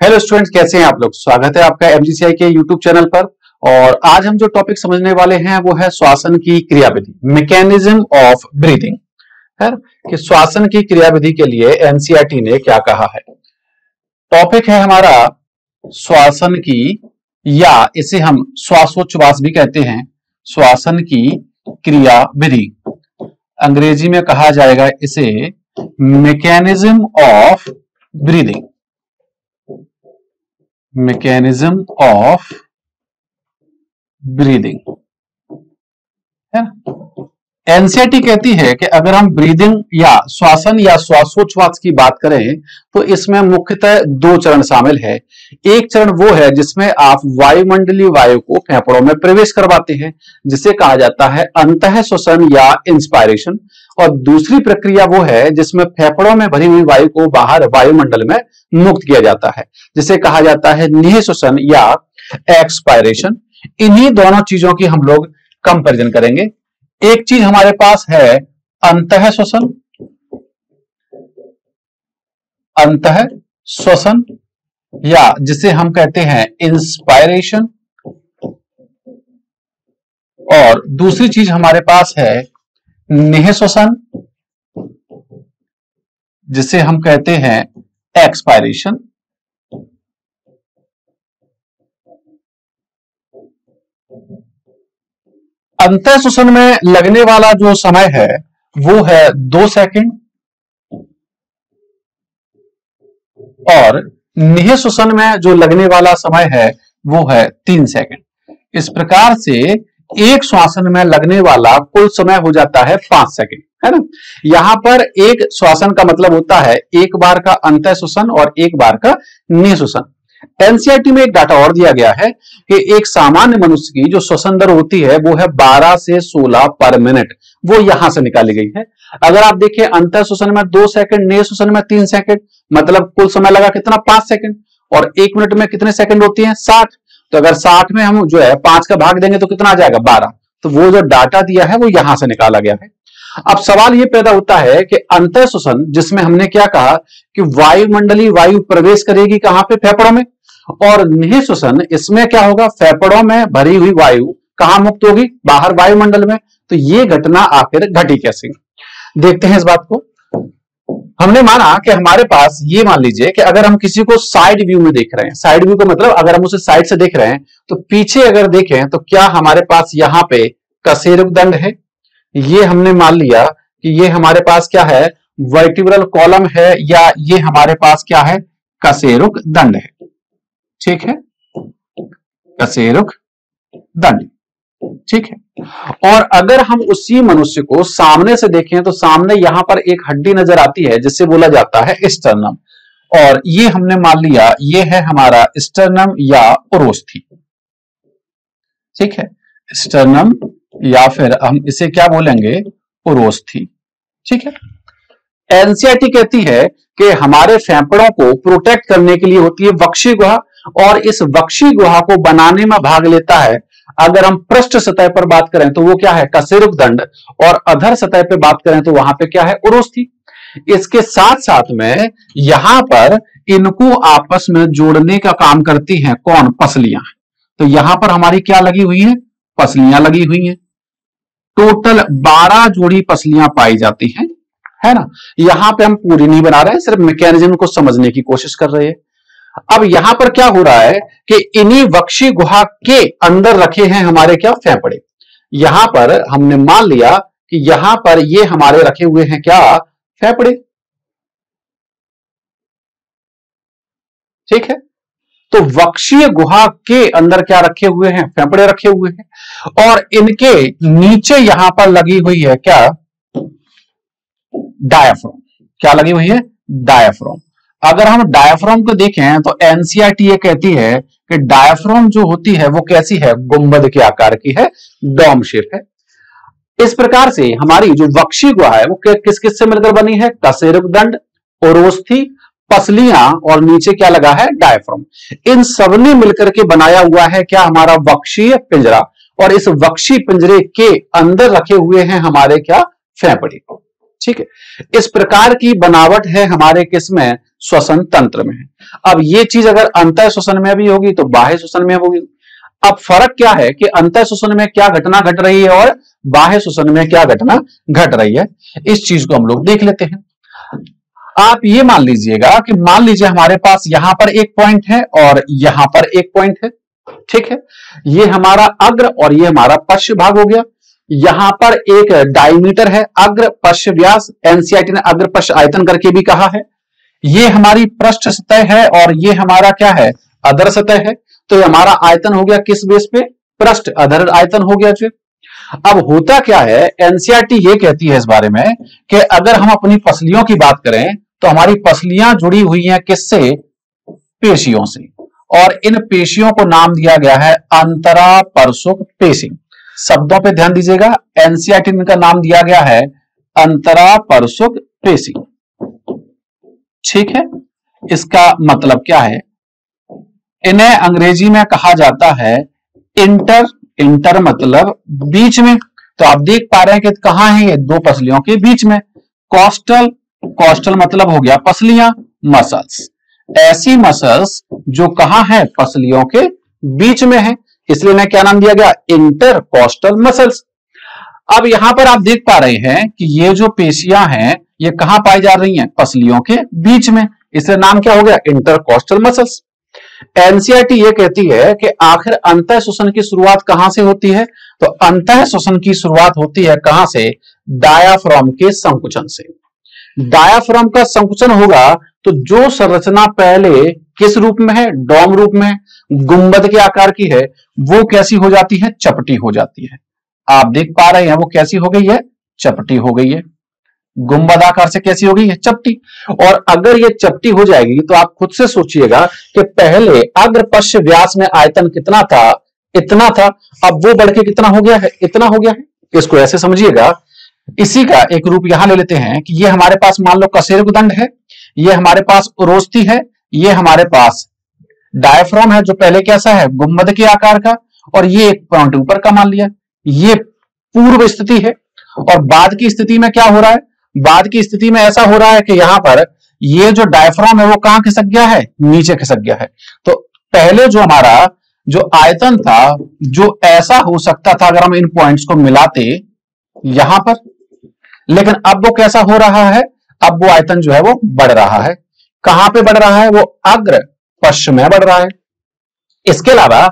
Hello students, कैसे हैं आप लोग। स्वागत है आपका एमजीसीआई के यूट्यूब चैनल पर। और आज हम जो टॉपिक समझने वाले हैं वो है श्वासन की क्रियाविधि, मैकेनिज्म ऑफ ब्रीदिंग है कि श्वासन की क्रियाविधि के लिए एनसीईआरटी ने क्या कहा है। टॉपिक है हमारा श्वासन की, या इसे हम श्वासोच्छ्वास भी कहते हैं, श्वासन की क्रियाविधि। अंग्रेजी में कहा जाएगा इसे mechanism of breathing, mechanism of breathing है। एनसीईआरटी कहती है कि अगर हम ब्रीदिंग या श्वासन या श्वासोच्छ्वास की बात करें तो इसमें मुख्यतः दो चरण शामिल है। एक चरण वो है जिसमें आप वायुमंडलीय वायु को फेफड़ों में प्रवेश करवाते हैं, जिसे कहा जाता है अंतः श्वसन या इंस्पायरेशन। और दूसरी प्रक्रिया वो है जिसमें फेफड़ों में भरी हुई वायु को बाहर वायुमंडल में मुक्त किया जाता है, जिसे कहा जाता है निःश्वसन या एक्सपायरेशन। इन्हीं दोनों चीजों की हम लोग कंपैरिजन करेंगे। एक चीज हमारे पास है अंतः श्वसन, अंतः श्वसन या जिसे हम कहते हैं इंस्पायरेशन, और दूसरी चीज हमारे पास है निःश्वसन जिसे हम कहते हैं एक्सपायरेशन। अंतः श्वसन में लगने वाला जो समय है वो है 2 सेकंड, और निःश्वसन में जो लगने वाला समय है वो है 3 सेकंड। इस प्रकार से एक श्वासन में लगने वाला कुल समय हो जाता है 5 सेकंड, है ना। यहां पर एक श्वासन का मतलब होता है एक बार का अंतः श्वसन और एक बार का निःश्वसन। एनसीईआरटी में एक डाटा और दिया गया है कि एक सामान्य मनुष्य की जो श्वसन दर होती है वो है 12 से 16 पर मिनट, वो यहां से निकाली गई है। अगर आप देखें अंतः श्वसन में 2 सेकंड, निःश्वसन में 3 सेकंड, मतलब कुल समय लगा कितना 5 सेकंड, और 1 मिनट में कितने सेकंड होती है 60। तो अगर 60 में हम जो है 5 का भाग देंगे तो कितना आ जाएगा 12। तो वो जो डाटा दिया है वो यहां से निकाला गया है। अब सवाल ये पैदा होता है कि अंतः श्वसन जिसमें हमने क्या कहा कि वायुमंडलीय वायु प्रवेश करेगी कहां पे, फेफड़ों में, और निःश्वसन इसमें क्या होगा, फेफड़ों में भरी हुई वायु कहां मुक्त होगी, बाहर वायुमंडल में। तो ये घटना आखिर घटी कैसे, देखते हैं इस बात को। हमने माना कि हमारे पास ये मान लीजिए कि अगर हम किसी को साइड व्यू में देख रहे हैं, साइड व्यू का मतलब अगर हम उसे साइड से देख रहे हैं तो पीछे अगर देखें तो क्या हमारे पास यहां पे कशेरुक दंड है। ये हमने मान लिया कि ये हमारे पास क्या है, वर्टिब्रल कॉलम है, या ये हमारे पास क्या है, कशेरुक दंड है। ठीक है, कशेरुक दंड, ठीक है। और अगर हम उसी मनुष्य को सामने से देखें तो सामने यहां पर एक हड्डी नजर आती है जिससे बोला जाता है स्टर्नम, और ये हमने मान लिया ये है हमारा स्टर्नम या उरोस्थी। ठीक है, स्टर्नम या फिर हम इसे क्या बोलेंगे, उरोस्थी। ठीक है। एनसीईआरटी कहती है कि हमारे फेफड़ों को प्रोटेक्ट करने के लिए होती है वक्षीय गुहा, और इस वक्षीय गुहा को बनाने में भाग लेता है, अगर हम पृष्ठ सतह पर बात करें तो वो क्या है, कशेरुक दंड, और अधर सतह पर बात करें तो वहां पे क्या है, उरोस्थी। इसके साथ साथ में यहां पर इनको आपस में जोड़ने का काम करती हैं कौन, पसलियां। तो यहां पर हमारी क्या लगी हुई है, पसलियां लगी हुई हैं। टोटल 12 जोड़ी पसलियां पाई जाती हैं, है ना। यहां पे हम पूरी नहीं बना रहे हैं, सिर्फ मैकेनिज्म को समझने की कोशिश कर रहे हैं। अब यहां पर क्या हो रहा है कि इन्हीं वक्षीय गुहा के अंदर रखे हैं हमारे क्या, फेफड़े। यहां पर हमने मान लिया कि यहां पर ये हमारे रखे हुए हैं क्या, फेफड़े। ठीक है, तो वक्षीय गुहा के अंदर क्या रखे हुए हैं, फेफड़े रखे हुए हैं, और इनके नीचे यहां पर लगी हुई है क्या, डायाफ्राम। क्या लगी हुई है, डायाफ्राम। अगर हम डायाफ्राम को देखें तो एनसीईआरटी ये कहती है कि डायाफ्राम जो होती है वो कैसी है, गुंबद के आकार की है, डोम शेप है। इस प्रकार से हमारी जो वक्षीय गुहा है वो किस किस से मिलकर बनी है, कशेरुक दंड, उरोस्थी, पसलियां, और नीचे क्या लगा है, डायाफ्राम। इन सबने मिलकर के बनाया हुआ है क्या, हमारा वक्षीय पिंजरा, और इस वक्षीय पिंजरे के अंदर रखे हुए हैं हमारे क्या, फेफड़े। ठीक है, इस प्रकार की बनावट है हमारे किसमें, श्वसन तंत्र में है। अब ये चीज अगर अंतः श्वसन में भी होगी तो बाह्य श्वसन में होगी। अब फर्क क्या है कि अंतः श्वसन में क्या घटना घट रही है और बाह्य श्वसन में क्या घटना घट रही है, इस चीज को हम लोग देख लेते हैं। आप ये मान लीजिएगा कि मान लीजिए हमारे पास यहां पर एक पॉइंट है और यहां पर एक पॉइंट है, ठीक है। ये हमारा अग्र और ये हमारा पश्च भाग हो गया। यहां पर एक डायमीटर है, अग्र पश्च व्यास, एनसीईआरटी ने अग्र पश्च आयतन करके भी कहा है। ये हमारी पृष्ठ सतह है और ये हमारा क्या है, अधर सतह है। तो ये हमारा आयतन हो गया किस बेस पे, पृष्ठ अधर आयतन हो गया जी। अब होता क्या है, एनसीईआरटी ये कहती है इस बारे में कि अगर हम अपनी पसलियों की बात करें तो हमारी पसलियां जुड़ी हुई हैं किससे, पेशियों से, और इन पेशियों को नाम दिया गया है अंतरापरशुक पेशी। शब्दों पे ध्यान दीजिएगा, एनसीईआरटी ने इनका नाम दिया गया है अंतरापरशुक पेशी, ठीक है। इसका मतलब क्या है, इन्हें अंग्रेजी में कहा जाता है इंटर, इंटर मतलब बीच में। तो आप देख पा रहे हैं कि कहां है ये, दो पसलियों के बीच में। कोस्टल, कोस्टल मतलब हो गया पसलियां, मसल्स, ऐसी मसल्स जो कहां है, पसलियों के बीच में है, इसलिए इन्हें क्या नाम दिया गया, इंटरकोस्टल मसल्स। अब यहां पर आप देख पा रहे हैं कि ये जो पेशियां हैं ये कहां पाई जा रही हैं, पसलियों के बीच में, इसलिए नाम क्या हो गया, इंटरकोस्टल मसल्स। एनसीईआरटी ये कहती है कि आखिर अंतः श्वसन की शुरुआत कहां से होती है, तो अंतः श्वसन की शुरुआत होती है कहां से, डायाफ्राम के संकुचन से। डायाफ्राम का संकुचन होगा तो जो संरचना पहले किस रूप में है, डोम रूप में, गुंबद के आकार की है, वो कैसी हो जाती है, चपटी हो जाती है। आप देख पा रहे हैं वो कैसी हो गई है, चपटी हो गई है। गुंबद आकार से कैसी हो गई है, चपटी। और अगर ये चपटी हो जाएगी तो आप खुद से सोचिएगा कि पहले अग्र पश्च व्यास में आयतन कितना था, इतना था, अब वो बढ़ के कितना हो गया है, इतना हो गया है। इसको ऐसे समझिएगा, इसी का एक रूप यहां ले लेते हैं कि ये हमारे पास मान लो कशेरुकदंड है, ये हमारे पास उरोस्थि है, ये हमारे पास डायफ्राम है जो पहले कैसा है, गुंबद के आकार का, और ये एक पॉइंट ऊपर का मान लिया। ये पूर्व स्थिति है। और बाद की स्थिति में क्या हो रहा है, बाद की स्थिति में ऐसा हो रहा है कि यहां पर ये जो डायफ्राम है वो कहां खिसक गया है, नीचे खिसक गया है। तो पहले जो हमारा जो आयतन था, जो ऐसा हो सकता था अगर हम इन पॉइंट्स को मिलाते यहां पर, लेकिन अब वो कैसा हो रहा है, अब वो आयतन जो है वो बढ़ रहा है। कहां पे बढ़ रहा है, वो अग्र पश्च में बढ़ रहा है। इसके अलावा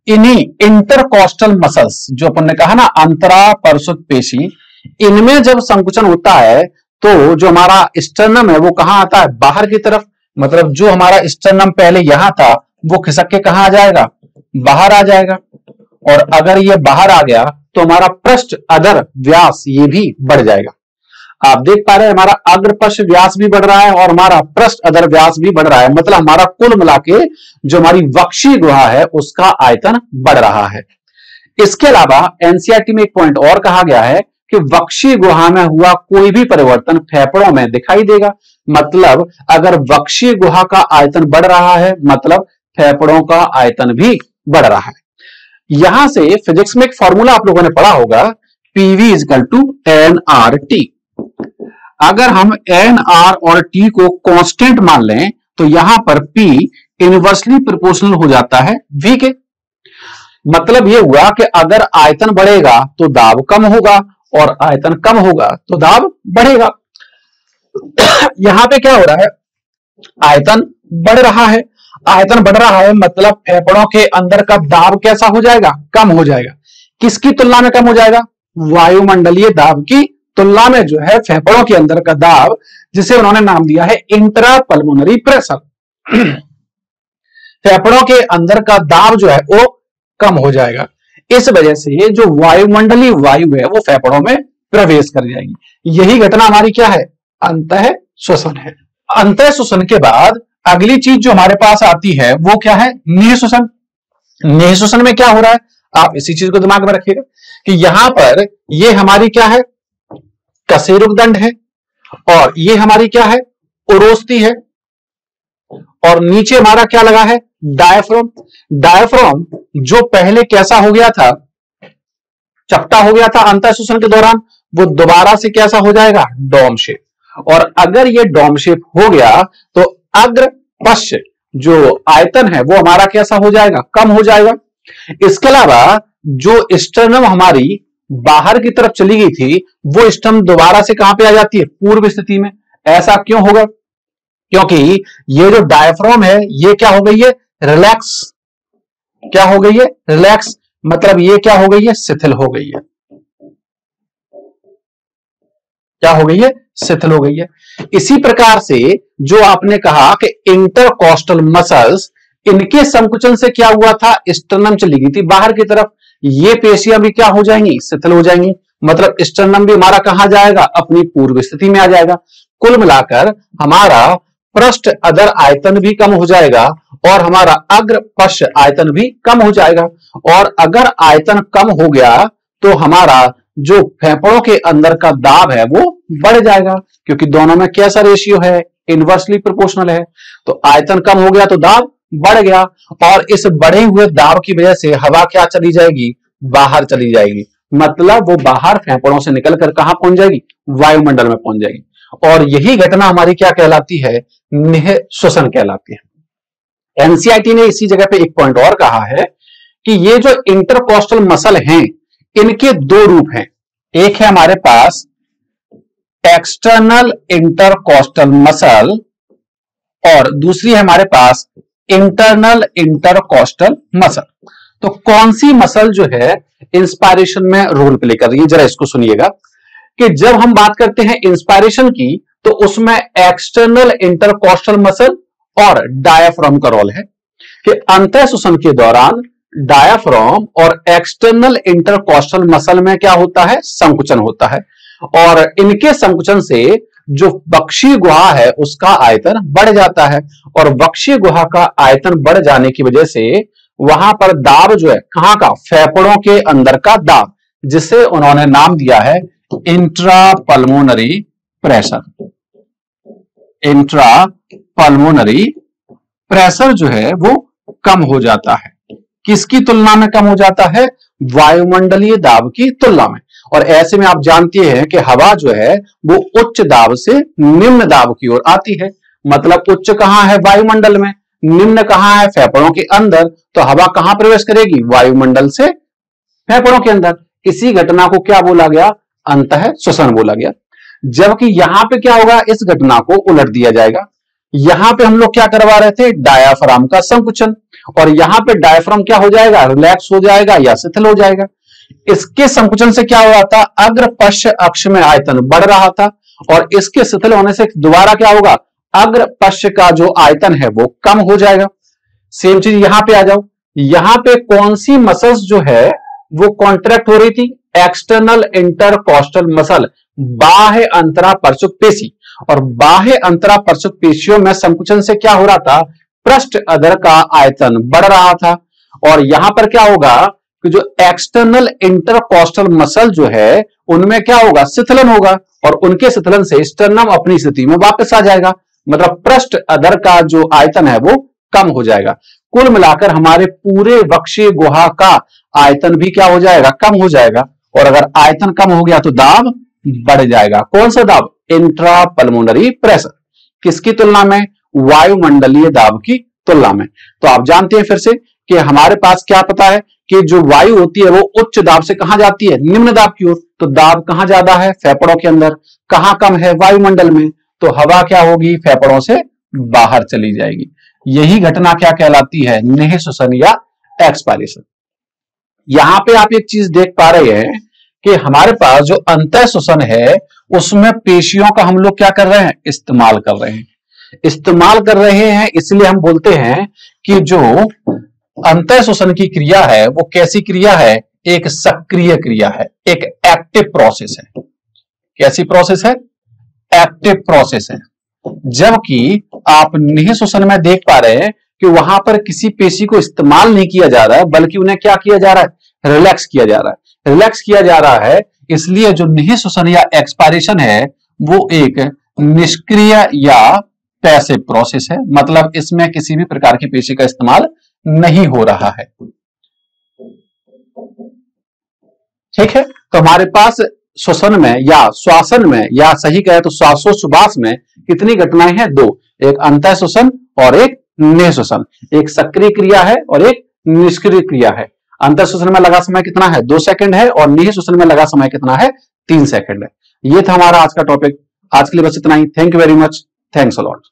इन्हीं इंटरकोस्टल मसल्स जो अपन ने कहा ना, अंतरापरशुक पेशी, इनमें जब संकुचन होता है तो जो हमारा स्टर्नम है वो कहां आता है, बाहर की तरफ। मतलब जो हमारा स्टर्नम पहले यहां था वो खिसक के कहां आ जाएगा, बाहर आ जाएगा। और अगर ये बाहर आ गया तो हमारा पृष्ठ अधर व्यास ये भी बढ़ जाएगा। आप देख पा रहे हैं हमारा अग्र पश्च व्यास भी बढ़ रहा है और हमारा पृष्ठ अधर व्यास भी बढ़ रहा है। मतलब हमारा कुल मिला के जो हमारी वक्षीय गुहा है उसका आयतन बढ़ रहा है। इसके अलावा एनसीईआरटी में एक पॉइंट और कहा गया है कि वक्षीय गुहा में हुआ कोई भी परिवर्तन फेफड़ों में दिखाई देगा। मतलब अगर वक्षीय गुहा का आयतन बढ़ रहा है मतलब फेफड़ों का आयतन भी बढ़ रहा है। यहां से फिजिक्स में एक फॉर्मूला आप लोगों ने पढ़ा होगा, PV is equal to N R T. अगर हम एन आर और टी को कांस्टेंट मान लें तो यहां पर पी इनवर्सली प्रोपोर्शनल हो जाता है वी के। मतलब यह हुआ कि अगर आयतन बढ़ेगा तो दाब कम होगा और आयतन कम होगा तो दाब बढ़ेगा। यहां पे क्या हो रहा है, आयतन बढ़ रहा है, आयतन बढ़ रहा है मतलब फेफड़ों के अंदर का दाब कैसा हो जाएगा, कम हो जाएगा। किसकी तुलना में कम हो जाएगा, वायुमंडलीय दाब की तुलना में जो है फेफड़ों के अंदर का दाब, जिसे उन्होंने नाम दिया है इंट्रा पल्मोनरी प्रेशर। फेफड़ों के अंदर का दाब जो है वो कम हो जाएगा। इस वजह से ये जो वायुमंडलीय वायु है वो फेफड़ों में प्रवेश कर जाएगी। यही घटना हमारी क्या है, अंतः श्वसन है। अंतः श्वसन के बाद अगली चीज जो हमारे पास आती है वो क्या है, निःश्वसन। निःश्वसन में क्या हो रहा है, आप इसी चीज को दिमाग में रखिएगा कि यहां पर ये हमारी क्या है, कशेरुकदंड है और ये हमारी क्या है, उरोस्थि है और नीचे हमारा क्या लगा है, डायफ्राम। डायफ्राम जो पहले कैसा हो गया था, चपटा हो गया था अंतः श्वसन के दौरान, वो दोबारा से कैसा हो जाएगा, डोम शेप। और अगर ये डोम शेप हो गया तो अग्र पश्च जो आयतन है वो हमारा कैसा हो जाएगा, कम हो जाएगा। इसके अलावा जो स्टर्नम हमारी बाहर की तरफ चली गई थी वो स्टर्नम दोबारा से कहां पे आ जाती है, पूर्व स्थिति में। ऐसा क्यों होगा, क्योंकि ये जो डायफ्राम है ये क्या हो गई है, रिलैक्स। क्या हो गई है, रिलैक्स, मतलब ये क्या हो गई है, शिथिल हो गई है। क्या हो गई है, शिथिल हो गई है। इसी प्रकार से जो आपने कहा कि इंटरकॉस्टल मसल्स, इनके संकुचन से क्या हुआ था, स्टर्नम चली गई थी बाहर की तरफ, ये पेशियां भी क्या हो जाएंगी, शिथिल हो जाएंगी। मतलब स्टर्नम भी हमारा कहां जाएगा, अपनी पूर्व स्थिति में आ जाएगा। कुल मिलाकर हमारा पृष्ठ अधर आयतन भी कम हो जाएगा और हमारा अग्र पश्च आयतन भी कम हो जाएगा। और अगर आयतन कम हो गया तो हमारा जो फेफड़ों के अंदर का दाब है वो बढ़ जाएगा, क्योंकि दोनों में कैसा रेशियो है, इनवर्सली प्रोपोर्शनल है। तो आयतन कम हो गया तो दाब बढ़ गया, और इस बढ़े हुए दाब की वजह से हवा क्या चली जाएगी, बाहर चली जाएगी। मतलब वो बाहर फेफड़ों से निकलकर कहां पहुंच जाएगी, वायुमंडल में पहुंच जाएगी। और यही घटना हमारी क्या कहलाती है, निह श्वसन कहलाती है। एनसीईआरटी ने इसी जगह पे एक पॉइंट और कहा है कि ये जो इंटरकॉस्टल मसल हैं इनके दो रूप हैं। एक है हमारे पास एक्सटर्नल इंटरकॉस्टल मसल और दूसरी है हमारे पास इंटरनल इंटरकॉस्टल मसल। तो कौन सी मसल जो है इंस्पायरेशन में रोल प्ले कर रही है, जरा इसको सुनिएगा कि जब हम बात करते हैं इंस्पायरेशन की तो उसमें एक्सटर्नल इंटरकॉस्टल मसल और डायाफ्राम का रोल है कि अंतः श्वसन के दौरान डायाफ्राम और एक्सटर्नल इंटरकॉस्टल मसल में क्या होता है, संकुचन होता है। और इनके संकुचन से जो वक्षीय गुहा है उसका आयतन बढ़ जाता है, और वक्षीय गुहा का आयतन बढ़ जाने की वजह से वहां पर दाब जो है कहां का, फेफड़ों के अंदर का दाब, जिसे उन्होंने नाम दिया है इंट्रापल्मोनरी प्रेशर। इंट्रापल्मोनरी प्रेशर जो है वो कम हो जाता है। किसकी तुलना में कम हो जाता है, वायुमंडलीय दाब की तुलना में। और ऐसे में आप जानते हैं कि हवा जो है वो उच्च दाब से निम्न दाब की ओर आती है। मतलब उच्च कहां है, वायुमंडल में, निम्न कहां है, फेफड़ों के अंदर। तो हवा कहां प्रवेश करेगी, वायुमंडल से फेफड़ों के अंदर। इसी घटना को क्या बोला गया, अंतः श्वसन बोला गया। जबकि यहां पे क्या होगा, इस घटना को उलट दिया जाएगा। यहां पे हम लोग क्या करवा रहे थे, डायाफ्राम का संकुचन, और यहां पे डायाफ्राम क्या हो जाएगा, रिलैक्स हो जाएगा या शिथिल हो जाएगा। इसके संकुचन से क्या हुआ था, अग्र पश्च अक्ष में आयतन बढ़ रहा था, और इसके शिथिल होने से दोबारा क्या होगा, अग्र पश्च का जो आयतन है वो कम हो जाएगा। सेम चीज यहां पे आ जाओ, यहां पे कौन सी मसल्स जो है वो कॉन्ट्रैक्ट हो रही थी, एक्सटर्नल इंटरकॉस्टल मसल, बाह्य अंतरापरचुक पेशी। और बाह्य अंतरापरचुक पेशियों में संकुचन से क्या हो रहा था, पृष्ठ अधर का आयतन बढ़ रहा था। और यहां पर क्या होगा कि जो एक्सटर्नल इंटरकॉस्टल मसल जो है उनमें क्या होगा, शिथिलन होगा, और उनके शिथिलन से स्टर्नम अपनी स्थिति में वापस आ जाएगा। मतलब पृष्ठ अधर का जो आयतन है वो कम हो जाएगा। कुल मिलाकर हमारे पूरे वक्षीय गुहा का आयतन भी क्या हो जाएगा, कम हो जाएगा। और अगर आयतन कम हो गया तो दाब बढ़ जाएगा। कौन सा दाब, इंट्रापल्मोनरी प्रेशर। किसकी तुलना में, वायुमंडलीय दाब की तुलना में। तो आप जानते हैं फिर से कि हमारे पास क्या पता है कि जो वायु होती है वो उच्च दाब से कहां जाती है, निम्न दाब की ओर। तो दाब कहां ज्यादा है, फेफड़ों के अंदर। कहां कम है, वायुमंडल में। तो हवा क्या होगी, फेफड़ों से बाहर चली जाएगी। यही घटना क्या कहलाती है, निह श्वसन या एक्सपायरेशन। यहां पे आप एक चीज देख पा रहे हैं कि हमारे पास जो अंतः श्वसन है उसमें पेशियों का हम लोग क्या कर रहे हैं, इस्तेमाल कर रहे हैं। इस्तेमाल कर रहे हैं इसलिए हम बोलते हैं कि जो अंतः श्वसन की क्रिया है वो कैसी क्रिया है, एक सक्रिय क्रिया है, एक एक्टिव प्रोसेस है। कैसी प्रोसेस है, एक्टिव प्रोसेस है। जबकि आप निह श्वसन में देख पा रहे हैं कि वहां पर किसी पेशी को इस्तेमाल नहीं किया जा रहा है, बल्कि उन्हें क्या किया जा रहा है, रिलैक्स किया जा रहा है। रिलैक्स किया जा रहा है, इसलिए जो निह श्वसन या एक्सपायरेशन है वो एक निष्क्रिय या पैसिव प्रोसेस है। मतलब इसमें किसी भी प्रकार की पेशी का इस्तेमाल नहीं हो रहा है। ठीक है, तो हमारे पास श्वसन में या श्वासन में, या सही कहे तो श्वासोच्छ्वास में कितनी घटनाएं हैं, दो। एक अंतः श्वसन और एक नेह श्वसन, एक सक्रिय क्रिया है और एक निष्क्रिय क्रिया है। अंतः श्वसन में लगा समय कितना है 2 सेकंड है और नेह श्वसन में लगा समय कितना है 3 सेकंड है। ये था हमारा आज का टॉपिक। आज के लिए बस इतना ही। Thank you very much. Thanks a lot.